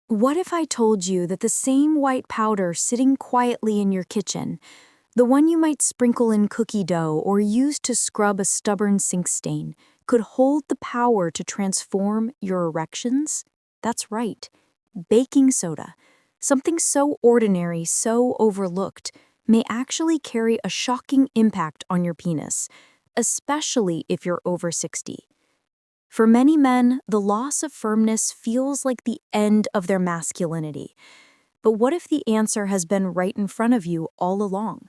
What if I told you that the same white powder sitting quietly in your kitchen, the one you might sprinkle in cookie dough or use to scrub a stubborn sink stain, could hold the power to transform your erections? That's right, baking soda. Something so ordinary, so overlooked, may actually carry a shocking impact on your penis, especially if you're over 60. For many men, the loss of firmness feels like the end of their masculinity. But what if the answer has been right in front of you all along?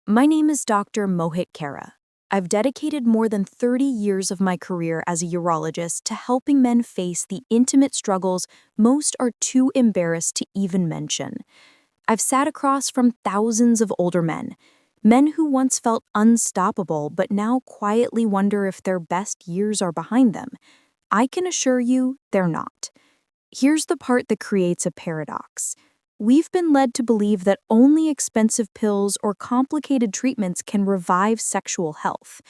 My name is Dr. Mohit Kara. I've dedicated more than 30 years of my career as a urologist to helping men face the intimate struggles most are too embarrassed to even mention. I've sat across from thousands of older men, men who once felt unstoppable but now quietly wonder if their best years are behind them. I can assure you they're not. Here's the part that creates a paradox. We've been led to believe that only expensive pills or complicated treatments can revive sexual health.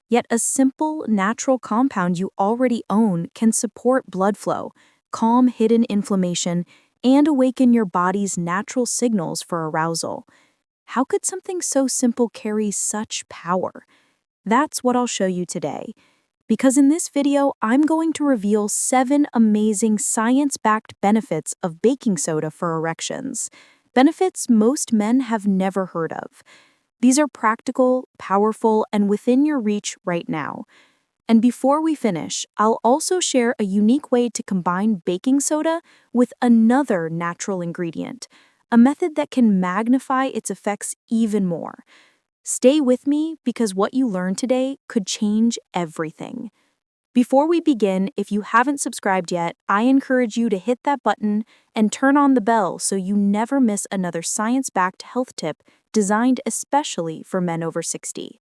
Yet a simple, natural compound you already own can support blood flow, calm hidden inflammation, and awaken your body's natural signals for arousal. How could something so simple carry such power? That's what I'll show you today. Because in this video, I'm going to reveal 7 amazing science-backed benefits of baking soda for erections. Benefits most men have never heard of. These are practical, powerful, and within your reach right now. And before we finish, I'll also share a unique way to combine baking soda with another natural ingredient, a method that can magnify its effects even more. Stay with me because what you learn today could change everything. Before we begin, if you haven't subscribed yet, I encourage you to hit that button and turn on the bell so you never miss another science-backed health tip designed especially for men over 60.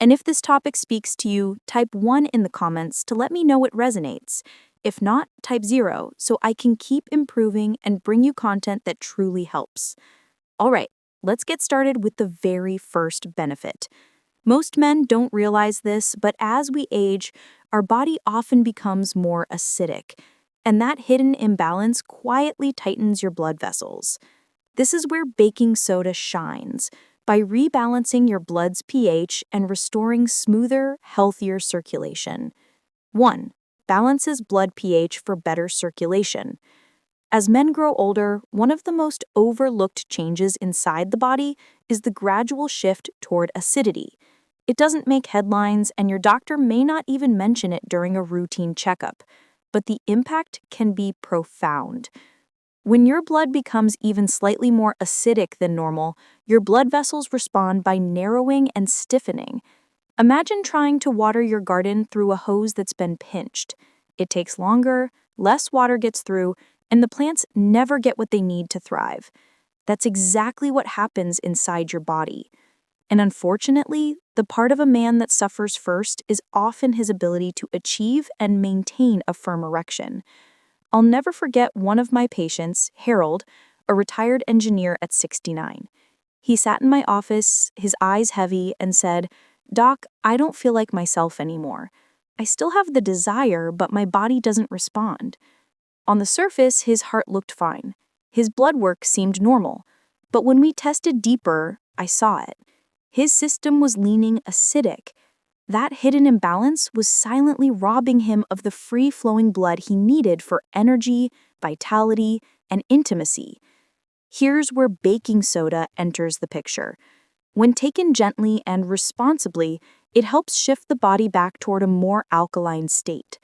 And if this topic speaks to you, type 1 in the comments to let me know it resonates. If not, type 0 so I can keep improving and bring you content that truly helps. All right, let's get started with the very first benefit. Most men don't realize this, but as we age, our body often becomes more acidic, and that hidden imbalance quietly tightens your blood vessels. This is where baking soda shines, by rebalancing your blood's pH and restoring smoother, healthier circulation. 1. Balances blood pH for better circulation. As men grow older, one of the most overlooked changes inside the body is the gradual shift toward acidity. It doesn't make headlines, and your doctor may not even mention it during a routine checkup, but the impact can be profound. When your blood becomes even slightly more acidic than normal, your blood vessels respond by narrowing and stiffening. Imagine trying to water your garden through a hose that's been pinched. It takes longer, less water gets through, and the plants never get what they need to thrive. That's exactly what happens inside your body. And unfortunately, the part of a man that suffers first is often his ability to achieve and maintain a firm erection. I'll never forget one of my patients, Harold, a retired engineer at 69. He sat in my office, his eyes heavy, and said, "Doc, I don't feel like myself anymore. I still have the desire, but my body doesn't respond." On the surface, his heart looked fine. His blood work seemed normal. But when we tested deeper, I saw it. His system was leaning acidic. That hidden imbalance was silently robbing him of the free-flowing blood he needed for energy, vitality, and intimacy. Here's where baking soda enters the picture. When taken gently and responsibly, it helps shift the body back toward a more alkaline state.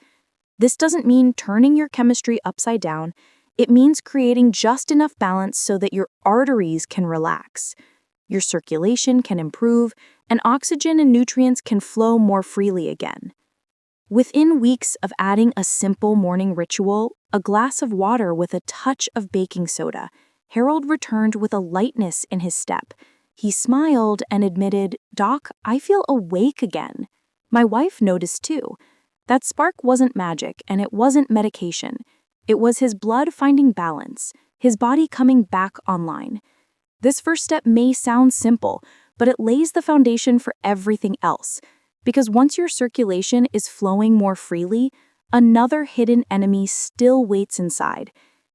This doesn't mean turning your chemistry upside down. It means creating just enough balance so that your arteries can relax, your circulation can improve, and oxygen and nutrients can flow more freely again. Within weeks of adding a simple morning ritual, a glass of water with a touch of baking soda, Harold returned with a lightness in his step. He smiled and admitted, "Doc, I feel awake again." My wife noticed too. That spark wasn't magic, and it wasn't medication. It was his blood finding balance, his body coming back online. This first step may sound simple, but it lays the foundation for everything else. Because once your circulation is flowing more freely, another hidden enemy still waits inside.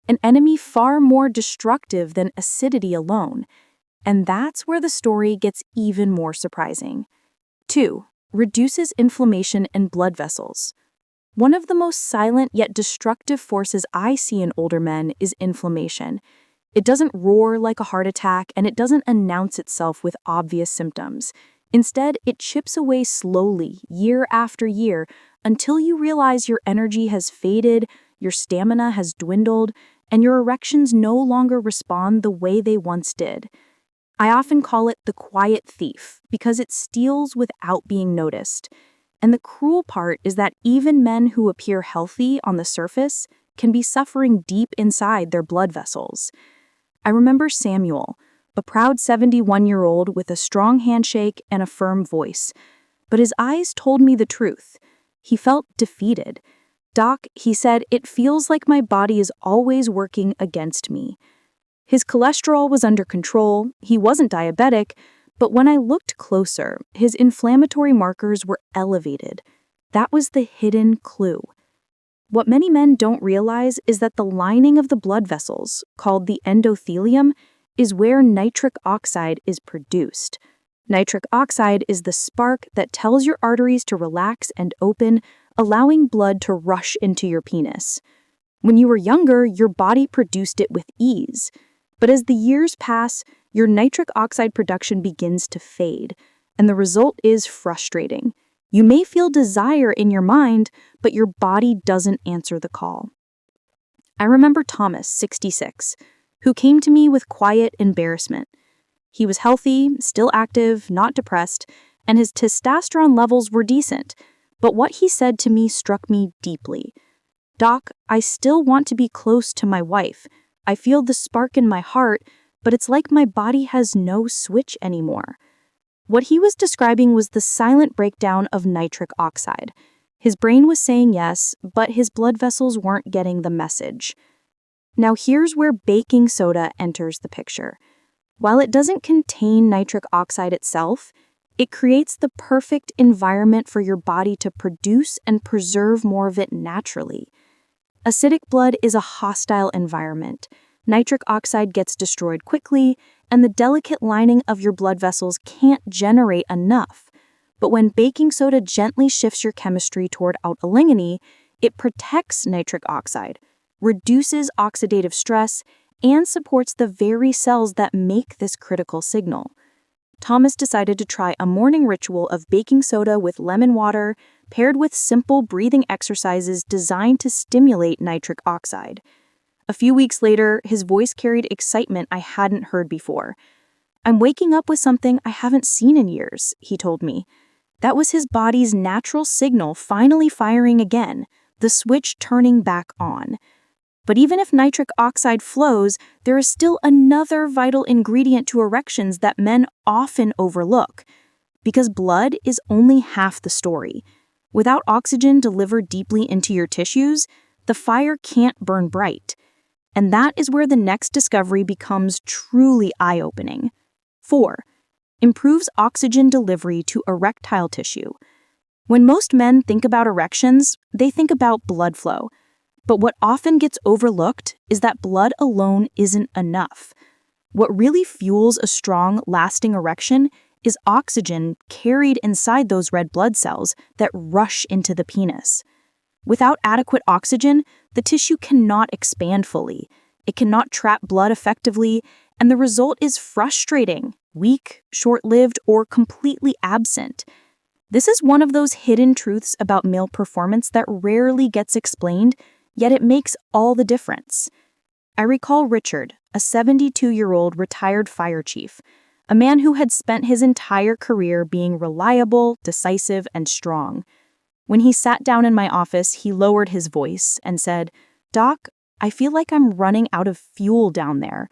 an enemy far more destructive than acidity alone. And that's where the story gets even more surprising. 2. Reduces inflammation in blood vessels. One of the most silent yet destructive forces I see in older men is inflammation. It doesn't roar like a heart attack, and it doesn't announce itself with obvious symptoms. Instead, it chips away slowly, year after year, until you realize your energy has faded, your stamina has dwindled, and your erections no longer respond the way they once did. I often call it the quiet thief because it steals without being noticed. And the cruel part is that even men who appear healthy on the surface can be suffering deep inside their blood vessels. I remember Samuel, a proud 71-year-old with a strong handshake and a firm voice. But his eyes told me the truth. He felt defeated. "Doc," he said, "it feels like my body is always working against me." His cholesterol was under control, he wasn't diabetic, but when I looked closer, his inflammatory markers were elevated. That was the hidden clue. What many men don't realize is that the lining of the blood vessels, called the endothelium, is where nitric oxide is produced. Nitric oxide is the spark that tells your arteries to relax and open, allowing blood to rush into your penis. When you were younger, your body produced it with ease. But as the years pass, your nitric oxide production begins to fade, and the result is frustrating. You may feel desire in your mind, but your body doesn't answer the call. I remember Thomas, 66, who came to me with quiet embarrassment. He was healthy, still active, not depressed, and his testosterone levels were decent. But what he said to me struck me deeply. "Doc, I still want to be close to my wife. I feel the spark in my heart, but it's like my body has no switch anymore." What he was describing was the silent breakdown of nitric oxide. His brain was saying yes, but his blood vessels weren't getting the message. Now here's where baking soda enters the picture. While it doesn't contain nitric oxide itself, it creates the perfect environment for your body to produce and preserve more of it naturally. Acidic blood is a hostile environment. Nitric oxide gets destroyed quickly, and the delicate lining of your blood vessels can't generate enough. But when baking soda gently shifts your chemistry toward alkalinity, it protects nitric oxide, reduces oxidative stress, and supports the very cells that make this critical signal. Thomas decided to try a morning ritual of baking soda with lemon water, paired with simple breathing exercises designed to stimulate nitric oxide. A few weeks later, his voice carried excitement I hadn't heard before. "I'm waking up with something I haven't seen in years," he told me. That was his body's natural signal finally firing again, the switch turning back on. But even if nitric oxide flows, there is still another vital ingredient to erections that men often overlook. Because blood is only half the story. Without oxygen delivered deeply into your tissues, the fire can't burn bright. And that is where the next discovery becomes truly eye-opening. 4. Improves oxygen delivery to erectile tissue. When most men think about erections, they think about blood flow. But what often gets overlooked is that blood alone isn't enough. What really fuels a strong, lasting erection is oxygen carried inside those red blood cells that rush into the penis. Without adequate oxygen, the tissue cannot expand fully. It cannot trap blood effectively, and the result is frustrating, weak, short-lived, or completely absent. This is one of those hidden truths about male performance that rarely gets explained, yet it makes all the difference. I recall Richard, a 72-year-old retired fire chief, a man who had spent his entire career being reliable, decisive, and strong. When he sat down in my office, he lowered his voice and said, "Doc, I feel like I'm running out of fuel down there.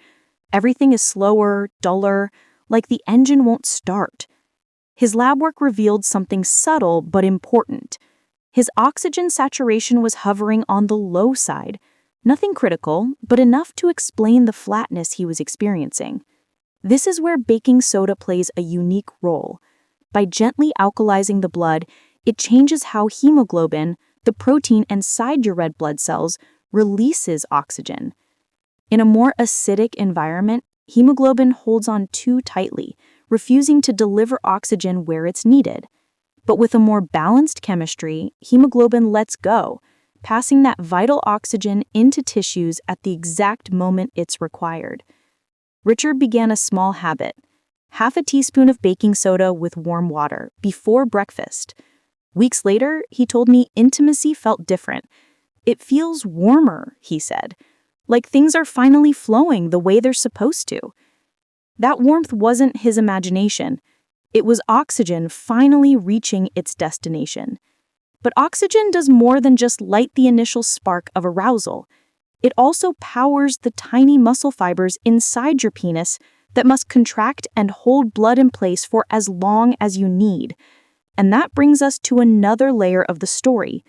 Everything is slower, duller, like the engine won't start." His lab work revealed something subtle but important. His oxygen saturation was hovering on the low side. Nothing critical, but enough to explain the flatness he was experiencing. This is where baking soda plays a unique role. By gently alkalizing the blood, it changes how hemoglobin, the protein inside your red blood cells, releases oxygen. In a more acidic environment, hemoglobin holds on too tightly, refusing to deliver oxygen where it's needed. But with a more balanced chemistry, hemoglobin lets go, passing that vital oxygen into tissues at the exact moment it's required. Richard began a small habit: half a teaspoon of baking soda with warm water before breakfast. Weeks later, he told me intimacy felt different. "It feels warmer," he said, "like things are finally flowing the way they're supposed to." That warmth wasn't his imagination. It was oxygen finally reaching its destination. But oxygen does more than just light the initial spark of arousal. It also powers the tiny muscle fibers inside your penis that must contract and hold blood in place for as long as you need. And that brings us to another layer of the story: